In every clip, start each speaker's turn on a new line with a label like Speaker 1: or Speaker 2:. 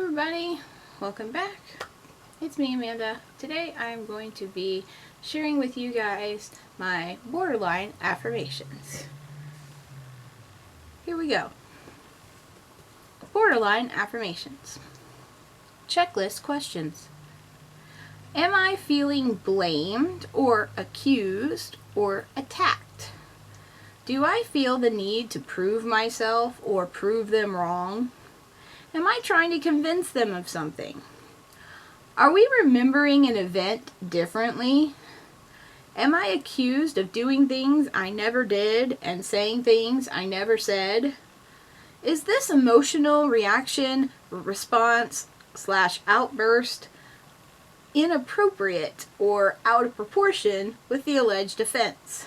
Speaker 1: everybody, welcome back. It's me, Amanda. Today I'm going to be sharing with you guys my borderline affirmations. Here we go. Borderline affirmations. Checklist questions. Am I feeling blamed or accused or attacked? Do I feel the need to prove myself or prove them wrong? Am I trying to convince them of something? Are we remembering an event differently? Am I accused of doing things I never did and saying things I never said? Is this emotional reaction, response, / outburst inappropriate or out of proportion with the alleged offense?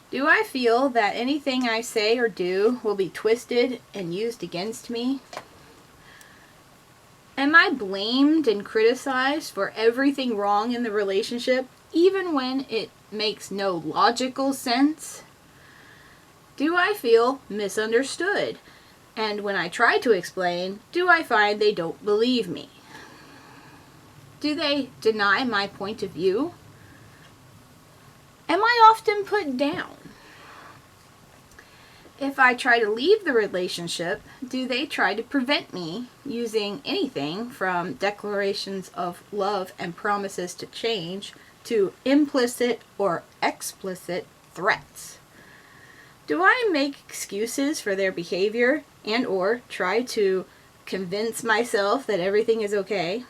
Speaker 1: Do I feel that anything I say or do will be twisted and used against me? Am I blamed and criticized for everything wrong in the relationship, even when it makes no logical sense? Do I feel misunderstood? And when I try to explain, do I find they don't believe me? Do they deny my point of view? Am I often put down? If I try to leave the relationship, do they try to prevent me using anything from declarations of love and promises to change to implicit or explicit threats? Do I make excuses for their behavior and or try to convince myself that everything is okay?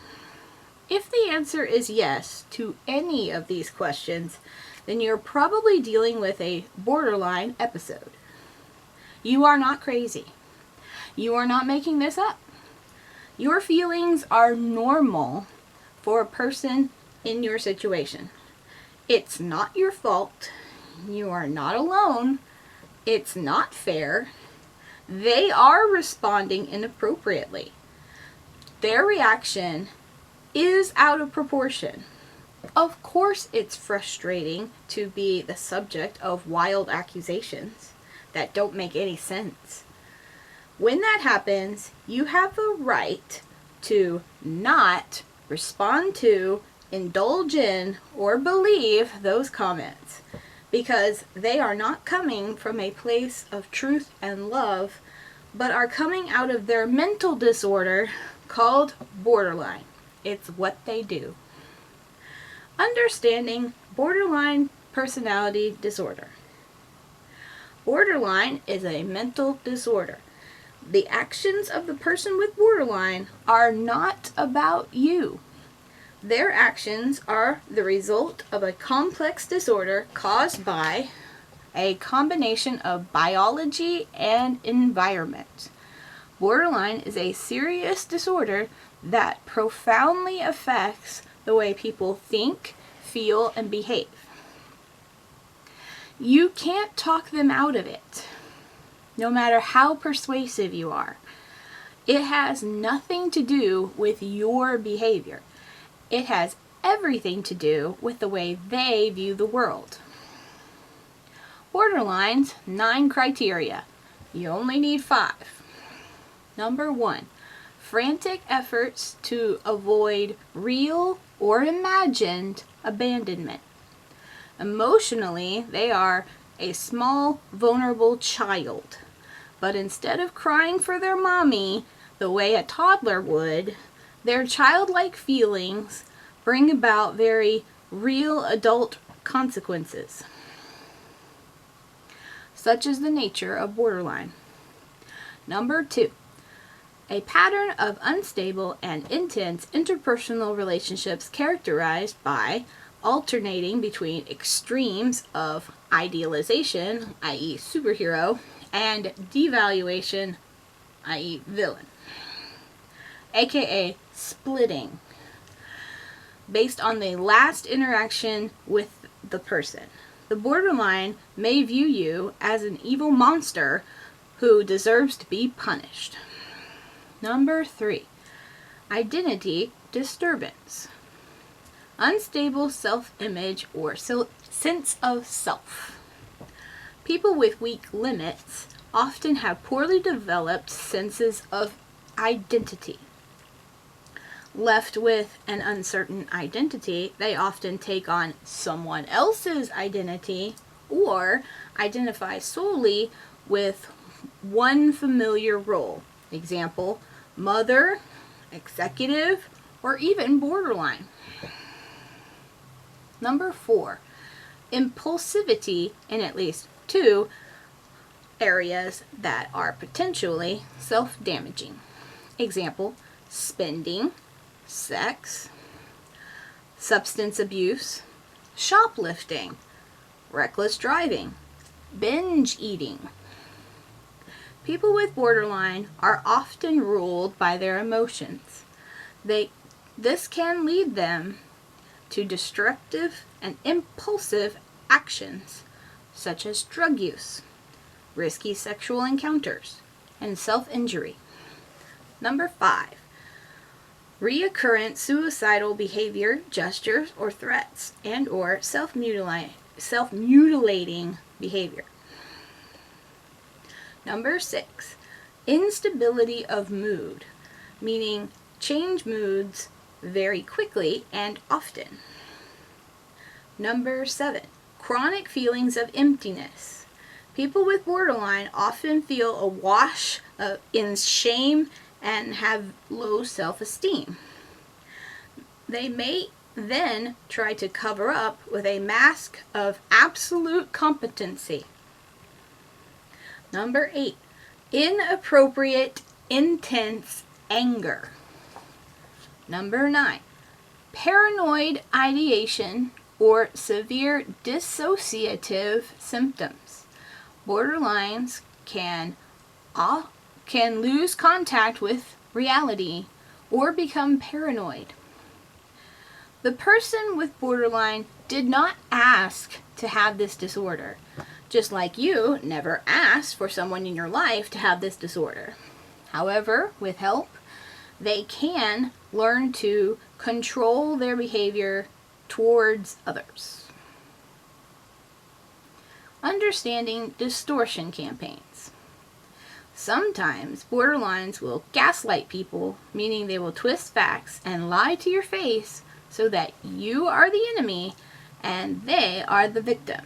Speaker 1: If the answer is yes to any of these questions, then you're probably dealing with a borderline episode. You are not crazy. You are not making this up. Your feelings are normal for a person in your situation. It's not your fault. You are not alone. It's not fair. They are responding inappropriately. Their reaction is out of proportion. Of course, it's frustrating to be the subject of wild accusations that don't make any sense. When that happens, you have the right to not respond to, indulge in, or believe those comments because they are not coming from a place of truth and love, but are coming out of their mental disorder called borderline. It's what they do. Understanding borderline personality disorder. Borderline is a mental disorder. The actions of the person with borderline are not about you. Their actions are the result of a complex disorder caused by a combination of biology and environment. Borderline is a serious disorder that profoundly affects the way people think, feel, and behave. You can't talk them out of it, no matter how persuasive you are. It has nothing to do with your behavior. It has everything to do with the way they view the world. Borderline's 9 criteria. You only need 5. Number 1, frantic efforts to avoid real or imagined abandonment. Emotionally, they are a small, vulnerable child. But instead of crying for their mommy the way a toddler would, their childlike feelings bring about very real adult consequences. Such is the nature of borderline. Number 2, a pattern of unstable and intense interpersonal relationships characterized by alternating between extremes of idealization, i.e. superhero, and devaluation, i.e. villain, aka splitting, based on the last interaction with the person. The borderline may view you as an evil monster who deserves to be punished. Number 3, identity disturbance. Unstable self-image or sense of self. People with weak limits often have poorly developed senses of identity. Left with an uncertain identity, they often take on someone else's identity or identify solely with one familiar role. Example, mother, executive, or even borderline. Number 4, impulsivity in at least 2 areas that are potentially self-damaging. Example, spending, sex, substance abuse, shoplifting, reckless driving, binge eating. People with borderline are often ruled by their emotions. This can lead them to destructive and impulsive actions such as drug use, risky sexual encounters, and self-injury. Number 5, reoccurrent suicidal behavior, gestures, or threats, and or self-mutilating behavior. Number 6, instability of mood, meaning change moods very quickly and often. Number 7, chronic feelings of emptiness. People with borderline often feel awash in shame and have low self-esteem. They may then try to cover up with a mask of absolute competency. Number 8, inappropriate, intense anger. Number 9, paranoid ideation or severe dissociative symptoms. Borderlines can lose contact with reality or become paranoid. The person with borderline did not ask to have this disorder, just like you never asked for someone in your life to have this disorder. However, with help, they can learn to control their behavior towards others. Understanding distortion campaigns. Sometimes borderlines will gaslight people, meaning they will twist facts and lie to your face so that you are the enemy and they are the victim.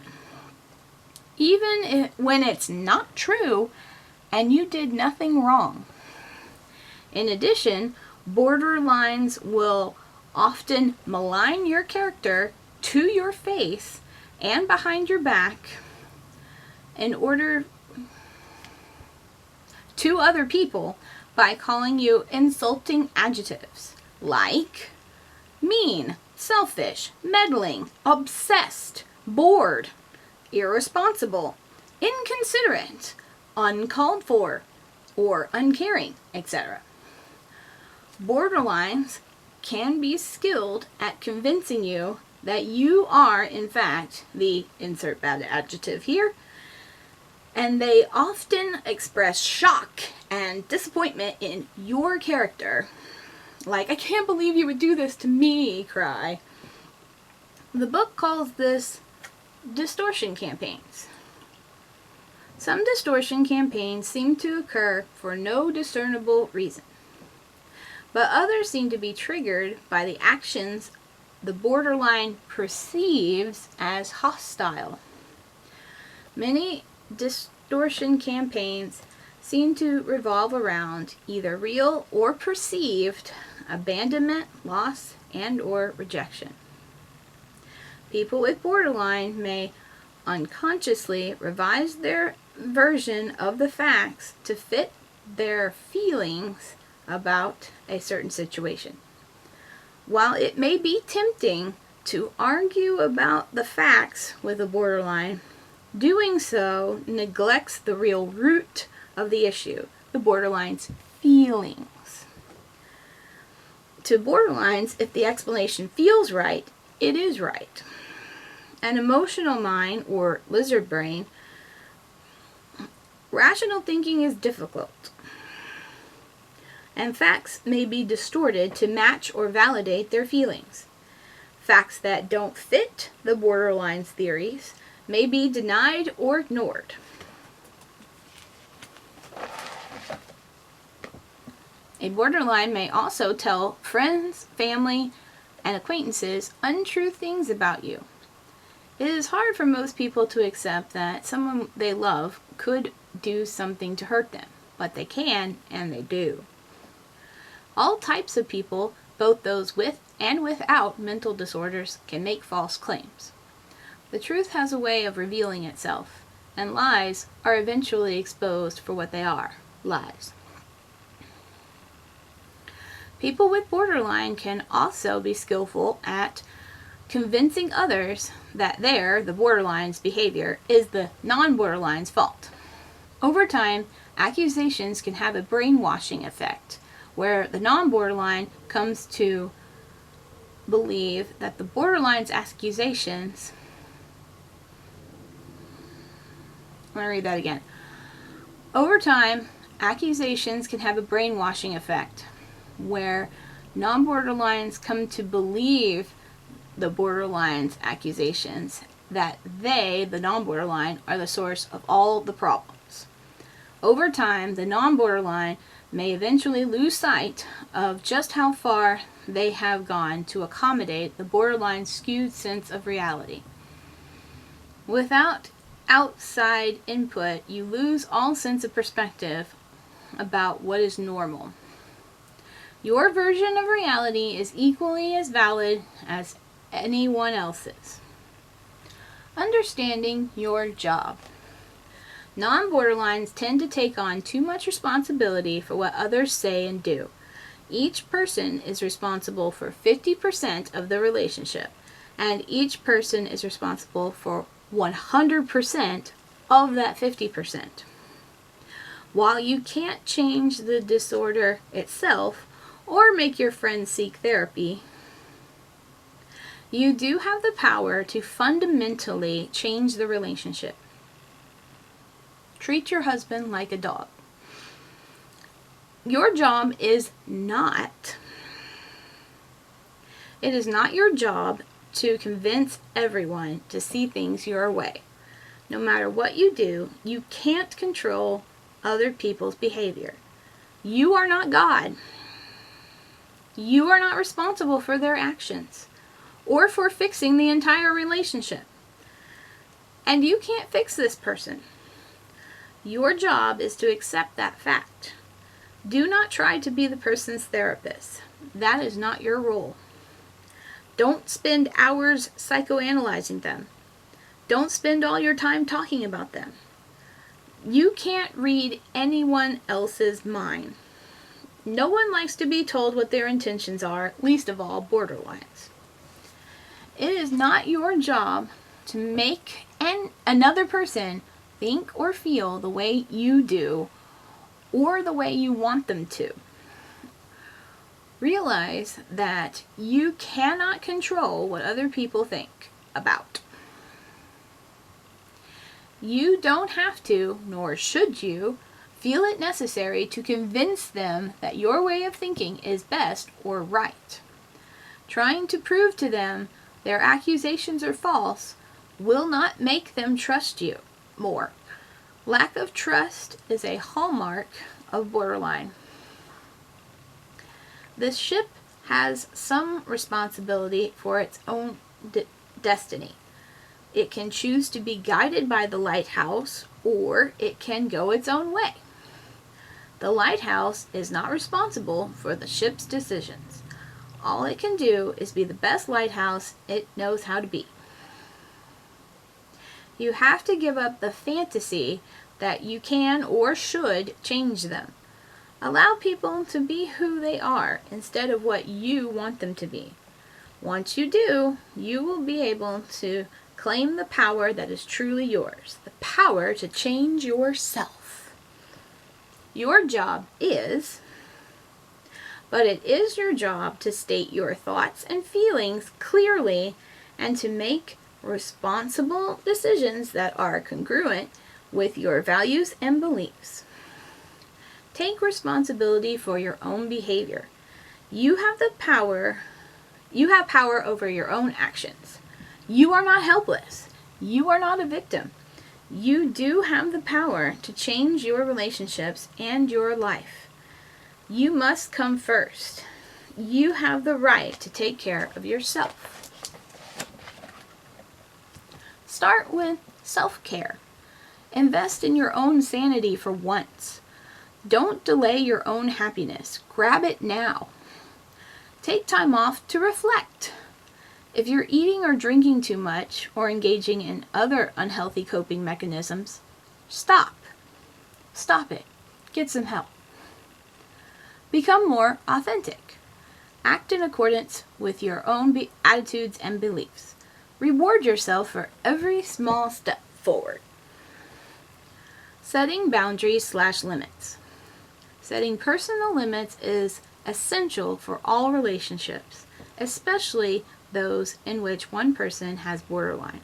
Speaker 1: Even when it's not true and you did nothing wrong. In addition, borderlines will often malign your character to your face and behind your back in order to other people by calling you insulting adjectives like mean, selfish, meddling, obsessed, bored, irresponsible, inconsiderate, uncalled for, or uncaring, etc. Borderlines can be skilled at convincing you that you are, in fact, the insert bad adjective here, and they often express shock and disappointment in your character. Like, I can't believe you would do this to me, cry. The book calls this distortion campaigns. Some distortion campaigns seem to occur for no discernible reason, but others seem to be triggered by the actions the borderline perceives as hostile. Many distortion campaigns seem to revolve around either real or perceived abandonment, loss, and or rejection. People with borderline may unconsciously revise their version of the facts to fit their feelings about a certain situation. While it may be tempting to argue about the facts with a borderline, doing so neglects the real root of the issue, the borderline's feelings. To borderlines, if the explanation feels right, it is right. An emotional mind, or lizard brain, rational thinking is difficult, and facts may be distorted to match or validate their feelings. Facts that don't fit the borderline's theories may be denied or ignored. A borderline may also tell friends, family, and acquaintances untrue things about you. It is hard for most people to accept that someone they love could do something to hurt them, but they can, and they do. All types of people, both those with and without mental disorders, can make false claims. The truth has a way of revealing itself, and lies are eventually exposed for what they are, lies. People with borderline can also be skillful at convincing others that the borderline's behavior, is the non-borderline's fault. Over time, accusations can have a brainwashing effect, where the non-borderline comes to believe that the borderline's accusations... I'm going to read that again. Over time, accusations can have a brainwashing effect, where non-borderlines come to believe the borderline's accusations that they, the non-borderline, are the source of all the problems. Over time, the non-borderline may eventually lose sight of just how far they have gone to accommodate the borderline's skewed sense of reality. Without outside input, you lose all sense of perspective about what is normal. Your version of reality is equally as valid as anyone else's. Understanding your job. Non-borderlines tend to take on too much responsibility for what others say and do. Each person is responsible for 50% of the relationship, and each person is responsible for 100% of that 50%. While you can't change the disorder itself or make your friends seek therapy, you do have the power to fundamentally change the relationship. Treat your husband like a dog. Your job is not... It is not your job to convince everyone to see things your way. No matter what you do, you can't control other people's behavior. You are not God. You are not responsible for their actions or for fixing the entire relationship. And you can't fix this person. Your job is to accept that fact. Do not try to be the person's therapist. That is not your role. Don't spend hours psychoanalyzing them. Don't spend all your time talking about them. You can't read anyone else's mind. No one likes to be told what their intentions are, least of all borderlines. It is not your job to make another person think or feel the way you do or the way you want them to. Realize that you cannot control what other people think about. You don't have to, nor should you, feel it necessary to convince them that your way of thinking is best or right. Trying to prove to them their accusations are false will not make them trust you more. Lack of trust is a hallmark of borderline. The ship has some responsibility for its own destiny. It can choose to be guided by the lighthouse, or it can go its own way. The lighthouse is not responsible for the ship's decisions. All it can do is be the best lighthouse it knows how to be. You have to give up the fantasy that you can or should change them. Allow people to be who they are instead of what you want them to be. Once you do, you will be able to claim the power that is truly yours, the power to change yourself. Your job is, but it is your job to state your thoughts and feelings clearly and to make responsible decisions that are congruent with your values and beliefs. Take responsibility for your own behavior. You have power over your own actions. You are not helpless. You are not a victim. You do have the power to change your relationships and your life. You must come first. You have the right to take care of yourself. Start with self-care. Invest in your own sanity for once. Don't delay your own happiness. Grab it now. Take time off to reflect. If you're eating or drinking too much or engaging in other unhealthy coping mechanisms, stop. Stop it. Get some help. Become more authentic. Act in accordance with your own attitudes and beliefs. Reward yourself for every small step forward. Setting boundaries/limits. Setting personal limits is essential for all relationships, especially those in which one person has borderline.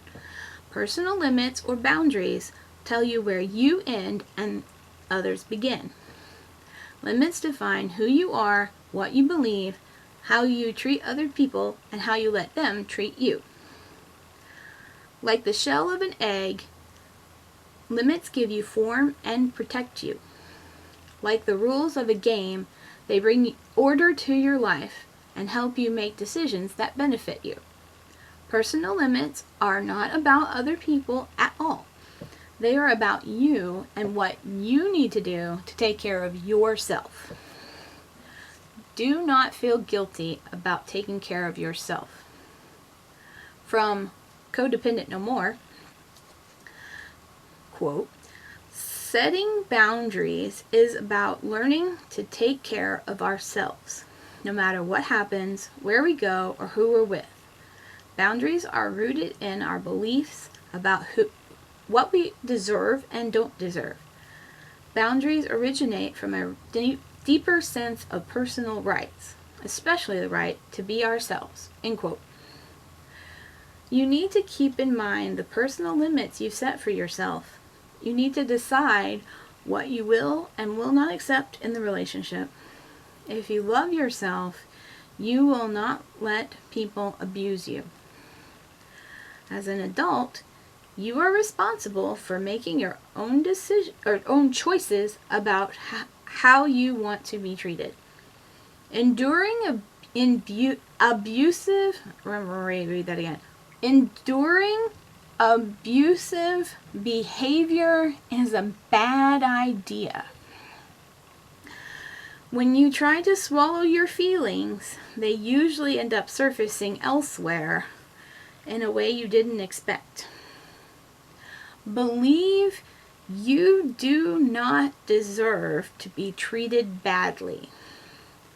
Speaker 1: Personal limits or boundaries tell you where you end and others begin. Limits define who you are, what you believe, how you treat other people, and how you let them treat you. Like the shell of an egg, limits give you form and protect you. Like the rules of a game, they bring order to your life and help you make decisions that benefit you. Personal limits are not about other people at all. They are about you and what you need to do to take care of yourself. Do not feel guilty about taking care of yourself. From Codependent No More, quote, setting boundaries is about learning to take care of ourselves, no matter what happens, where we go, or who we're with. Boundaries are rooted in our beliefs about what we deserve and don't deserve. Boundaries originate from a deeper sense of personal rights, especially the right to be ourselves, end quote. You need to keep in mind the personal limits you set for yourself. You need to decide what you will and will not accept in the relationship. If you love yourself, you will not let people abuse you. As an adult, you are responsible for making your own decision or own choices about how you want to be treated. Enduring abusive behavior is a bad idea. When you try to swallow your feelings, they usually end up surfacing elsewhere in a way you didn't expect. Believe you do not deserve to be treated badly.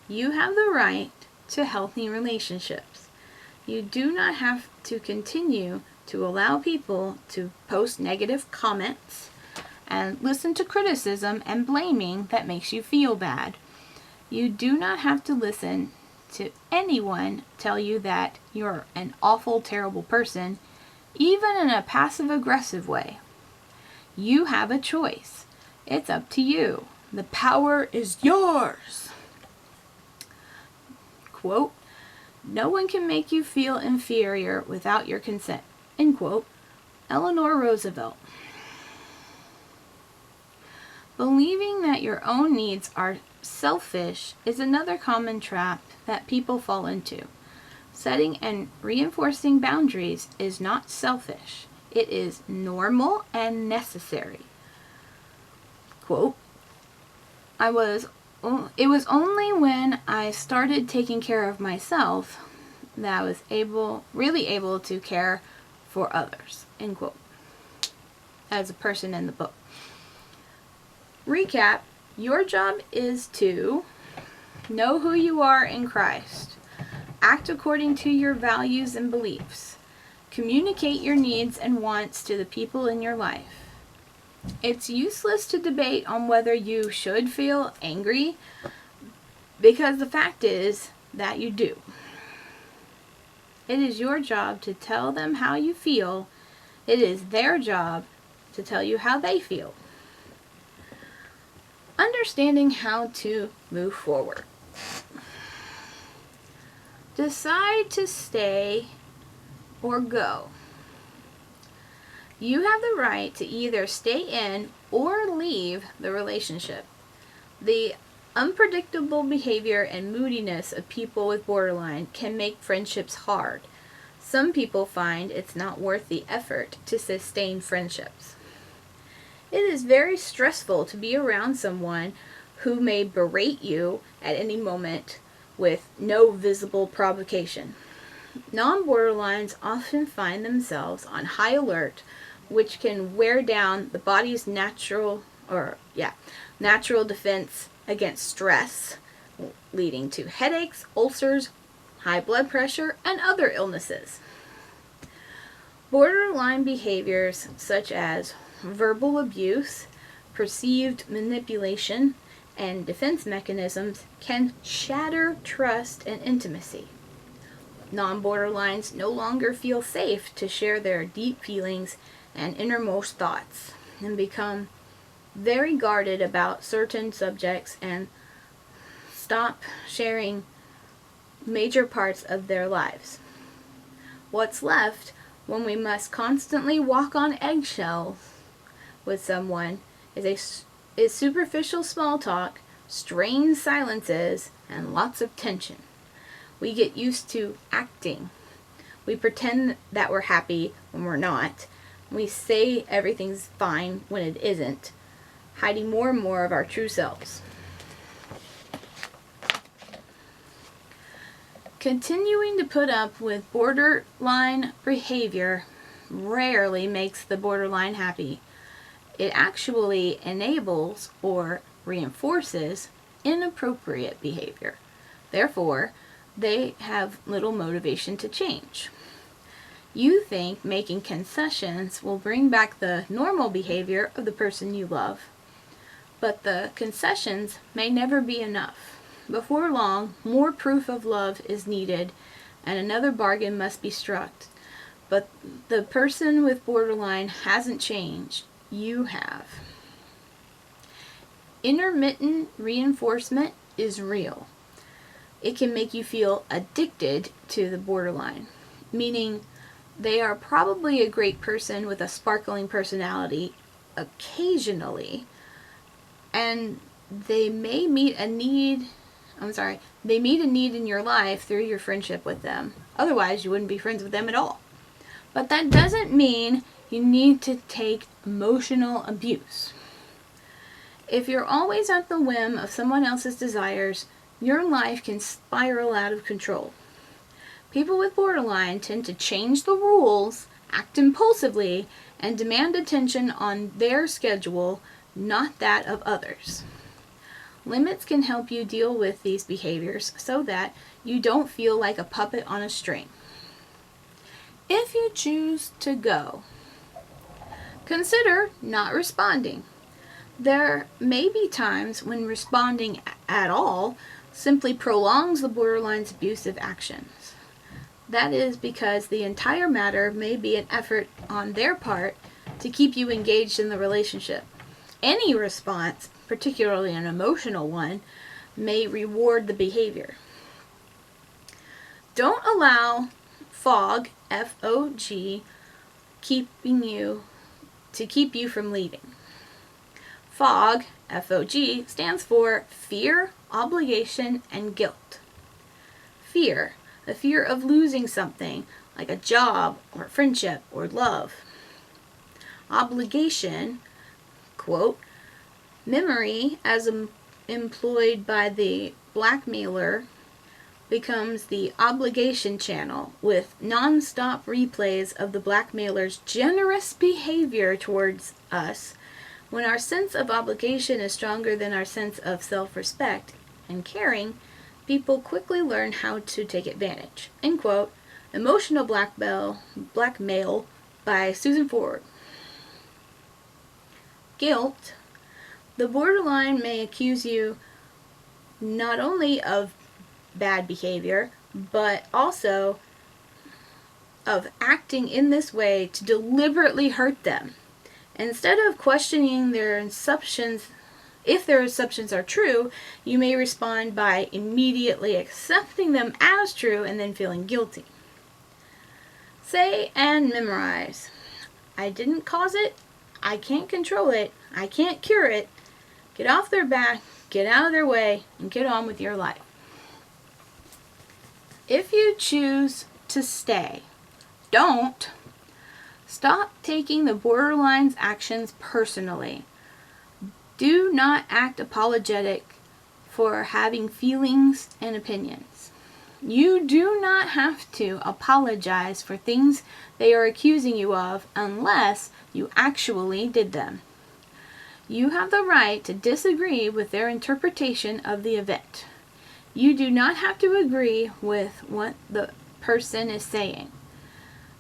Speaker 1: You have the right to healthy relationships. You do not have to continue to allow people to post negative comments and listen to criticism and blaming that makes you feel bad. You do not have to listen to anyone tell you that you're an awful, terrible person, even in a passive-aggressive way. You have a choice. It's up to you. The power is yours. Quote, no one can make you feel inferior without your consent. End quote. Eleanor Roosevelt. Believing that your own needs are selfish is another common trap that people fall into. Setting and reinforcing boundaries is not selfish. It is normal and necessary. Quote, it was only when I started taking care of myself that I was really able to care for others. End quote. As a person in the book. Recap, your job is to know who you are in Christ. Act according to your values and beliefs. Communicate your needs and wants to the people in your life. It's useless to debate on whether you should feel angry, because the fact is that you do. It is your job to tell them how you feel. It is their job to tell you how they feel. Understanding how to move forward. Decide to stay or go. You have the right to either stay in or leave the relationship. The Unpredictable behavior and moodiness of people with borderline can make friendships hard. Some people find it's not worth the effort to sustain friendships. It is very stressful to be around someone who may berate you at any moment with no visible provocation. Non-borderlines often find themselves on high alert, which can wear down the body's natural defense against stress, leading to headaches, ulcers, high blood pressure, and other illnesses. Borderline behaviors such as verbal abuse, perceived manipulation, and defense mechanisms can shatter trust and intimacy. Non-borderlines no longer feel safe to share their deep feelings and innermost thoughts, and become very guarded about certain subjects and stop sharing major parts of their lives. What's left when we must constantly walk on eggshells with someone is superficial small talk, strained silences, and lots of tension. We get used to acting. We pretend that we're happy when we're not. We say everything's fine when it isn't, hiding more and more of our true selves. Continuing to put up with borderline behavior rarely makes the borderline happy. It actually enables or reinforces inappropriate behavior. Therefore, they have little motivation to change. You think making concessions will bring back the normal behavior of the person you love, but the concessions may never be enough. Before long, more proof of love is needed and another bargain must be struck. But the person with borderline hasn't changed. You have. Intermittent reinforcement is real. It can make you feel addicted to the borderline, meaning they are probably a great person with a sparkling personality occasionally, and they may meet a need in your life through your friendship with them. Otherwise, you wouldn't be friends with them at all. But that doesn't mean you need to take emotional abuse. If you're always at the whim of someone else's desires, your life can spiral out of control. People with borderline tend to change the rules, act impulsively, and demand attention on their schedule, not that of others. Limits can help you deal with these behaviors so that you don't feel like a puppet on a string. If you choose to go, consider not responding. There may be times when responding at all simply prolongs the borderline's abusive actions. That is because the entire matter may be an effort on their part to keep you engaged in the relationship. Any response, particularly an emotional one, may reward the behavior. Don't allow FOG, F-O-G, keep you from leaving. FOG, F-O-G, stands for fear, obligation, and guilt. Fear, the fear of losing something, like a job, or friendship, or love. Obligation, quote, memory, as employed by the blackmailer, becomes the obligation channel with non-stop replays of the blackmailer's generous behavior towards us. When our sense of obligation is stronger than our sense of self-respect and caring, people quickly learn how to take advantage. End quote. Emotional Blackmail by Susan Ford. Guilt. The borderline may accuse you not only of bad behavior, but also of acting in this way to deliberately hurt them. Instead of questioning their assumptions, if their assumptions are true, you may respond by immediately accepting them as true and then feeling guilty. Say and memorize. I didn't cause it. I can't control it. I can't cure it. Get off their back get out of their way and get on with your life. If you choose to stay, don't. Stop taking the borderline's actions personally. Do not act apologetic for having feelings and opinions. You do not have to apologize for things they are accusing you of unless you actually did them. You have the right to disagree with their interpretation of the event. You do not have to agree with what the person is saying.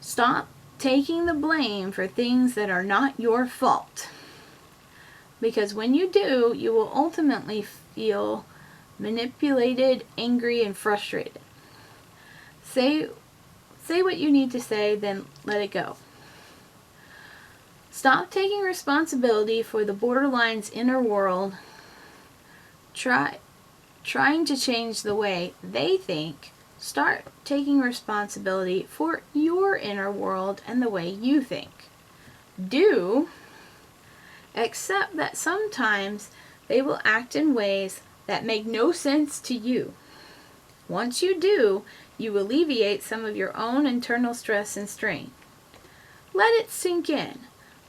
Speaker 1: Stop taking the blame for things that are not your fault. Because when you do, you will ultimately feel manipulated, angry, and frustrated. Say what you need to say, then let it go. Stop taking responsibility for the borderline's inner world, trying to change the way they think. Start taking responsibility for your inner world and the way you think. Do accept that sometimes they will act in ways that make no sense to you. Once you do, you alleviate some of your own internal stress and strain. Let it sink in.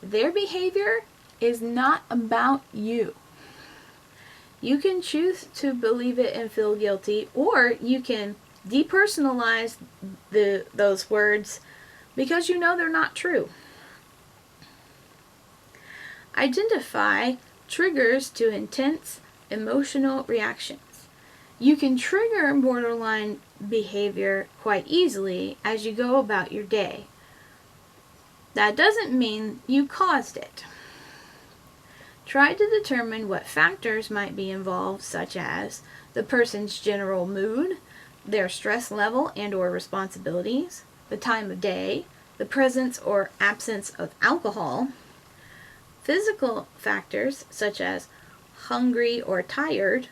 Speaker 1: Their behavior is not about you. You can choose to believe it and feel guilty, or you can depersonalize those words because you know they're not true. Identify triggers to intense emotional reactions. You can trigger borderline behavior quite easily as you go about your day. That doesn't mean you caused it. Try to determine what factors might be involved, such as the person's general mood, their stress level and/or responsibilities, the time of day, the presence or absence of alcohol, physical factors such as hungry or tired,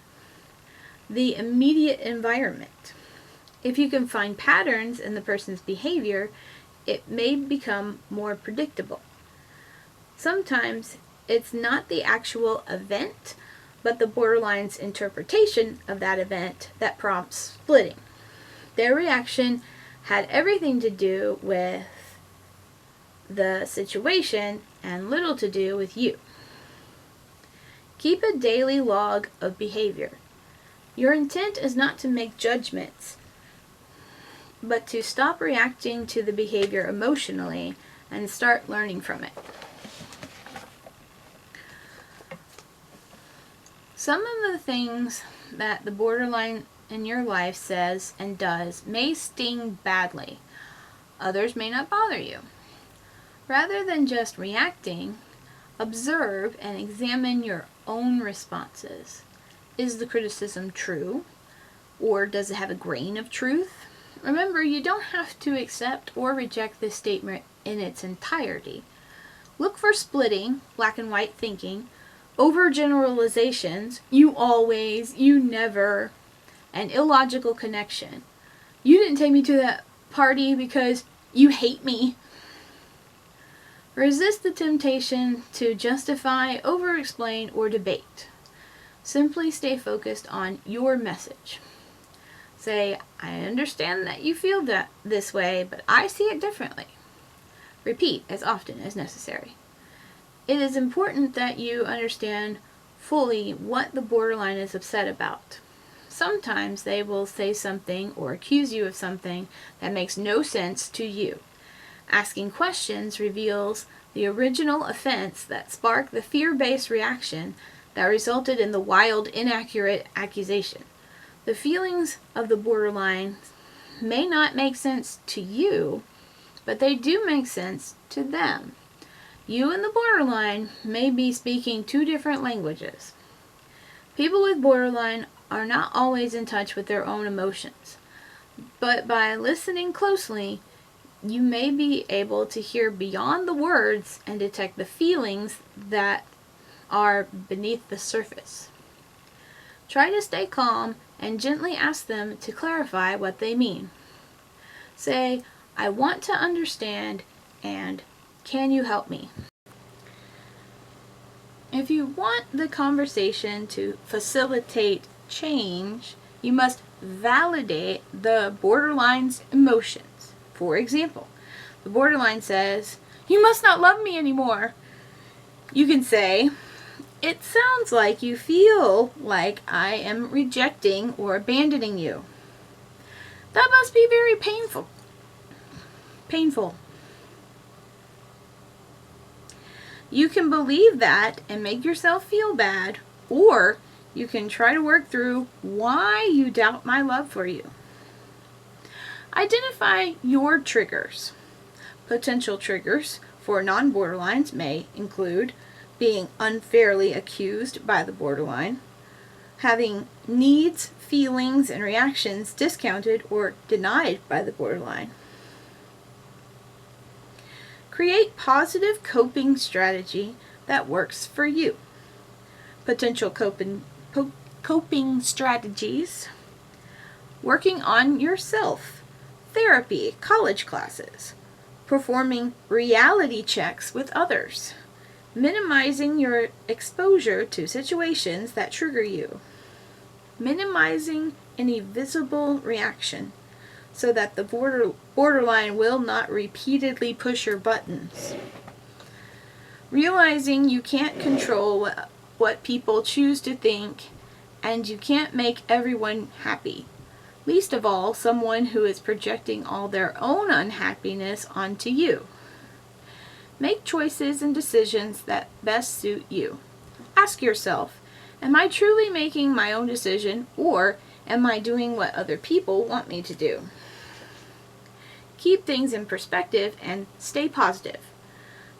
Speaker 1: the immediate environment. If you can find patterns in the person's behavior, it may become more predictable. Sometimes it's not the actual event, but the borderline's interpretation of that event that prompts splitting. Their reaction had everything to do with the situation and little to do with you. Keep a daily log of behavior. Your intent is not to make judgments, but to stop reacting to the behavior emotionally and start learning from it. Some of the things that the borderline in your life says and does may sting badly. Others may not bother you. Rather than just reacting, observe and examine your own responses. Is the criticism true? Or does it have a grain of truth? Remember, you don't have to accept or reject this statement in its entirety. Look for splitting, black and white thinking, overgeneralizations, you always, you never, and illogical connection. You didn't take me to that party because you hate me. Resist the temptation to justify, over-explain, or debate. Simply stay focused on your message. Say, I understand that you feel this way, but I see it differently. Repeat as often as necessary. It is important that you understand fully what the borderline is upset about. Sometimes they will say something or accuse you of something that makes no sense to you. Asking questions reveals the original offense that sparked the fear-based reaction that resulted in the wild, inaccurate accusation. The feelings of the borderline may not make sense to you, but they do make sense to them. You and the borderline may be speaking two different languages. People with borderline are not always in touch with their own emotions, but by listening closely, you may be able to hear beyond the words and detect the feelings that are beneath the surface. Try to stay calm and gently ask them to clarify what they mean. Say, I want to understand, and can you help me? If you want the conversation to facilitate change, you must validate the borderline's emotions. For example, the borderline says, "You must not love me anymore." You can say, "It sounds like you feel like I am rejecting or abandoning you. That must be very painful." Painful. You can believe that and make yourself feel bad, or you can try to work through why you doubt my love for you. Identify your triggers. Potential triggers for non-borderlines may include being unfairly accused by the borderline, having needs, feelings, and reactions discounted or denied by the borderline. Create positive coping strategy that works for you. Potential coping strategies: working on yourself, therapy, college classes, performing reality checks with others, minimizing your exposure to situations that trigger you, minimizing any visible reaction so that the borderline will not repeatedly push your buttons, realizing you can't control what people choose to think and you can't make everyone happy, least of all someone who is projecting all their own unhappiness onto you. Make choices and decisions that best suit you. Ask yourself, am I truly making my own decision, or am I doing what other people want me to do? Keep things in perspective and stay positive.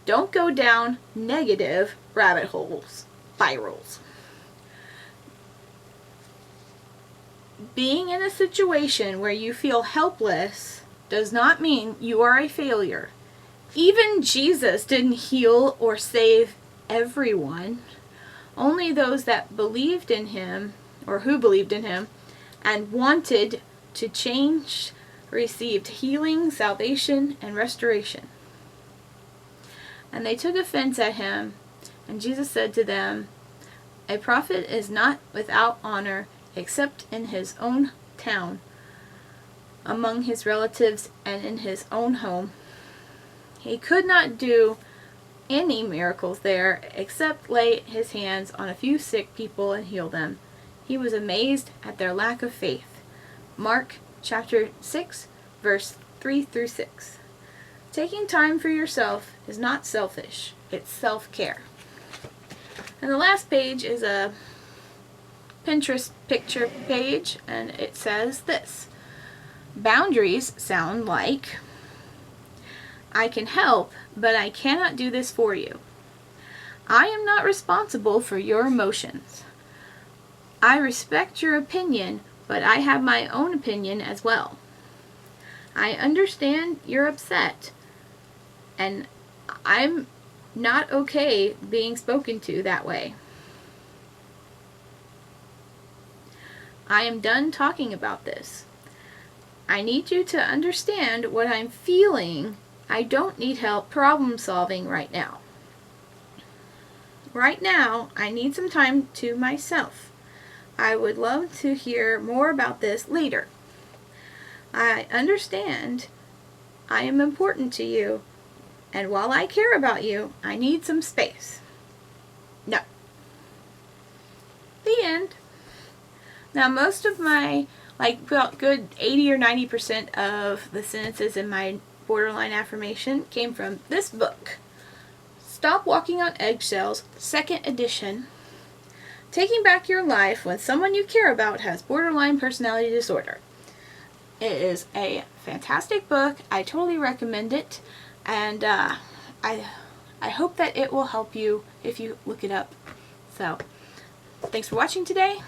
Speaker 1: Don't go down negative rabbit holes, spirals. Being in a situation where you feel helpless does not mean you are a failure. Even Jesus didn't heal or save everyone. Only those that believed in him, or who believed in him, and wanted to change, received healing, salvation, and restoration. And they took offense at him, and Jesus said to them, "A prophet is not without honor except in his own town, among his relatives, and in his own home." He could not do any miracles there except lay his hands on a few sick people and heal them. He was amazed at their lack of faith. Mark chapter 6, verse 3 through 6. Taking time for yourself is not selfish, it's self-care. And the last page is a Pinterest picture page, and it says this: boundaries sound like, "I can help, but I cannot do this for you. I am not responsible for your emotions. I respect your opinion, but I have my own opinion as well. I understand you're upset, and I'm not okay being spoken to that way. I am done talking about this. I need you to understand what I'm feeling. I don't need help problem solving right now. Right now, I need some time to myself. I would love to hear more about this later. I understand I am important to you, and while I care about you, I need some space. No." The end. Now, most of my, about good 80 or 90% of the sentences in my borderline affirmation came from this book, Stop Walking on Eggshells, 2nd edition. Taking Back Your Life When Someone You Care About Has Borderline Personality Disorder. It is a fantastic book. I totally recommend it, and I hope that it will help you if you look it up. So, thanks for watching today.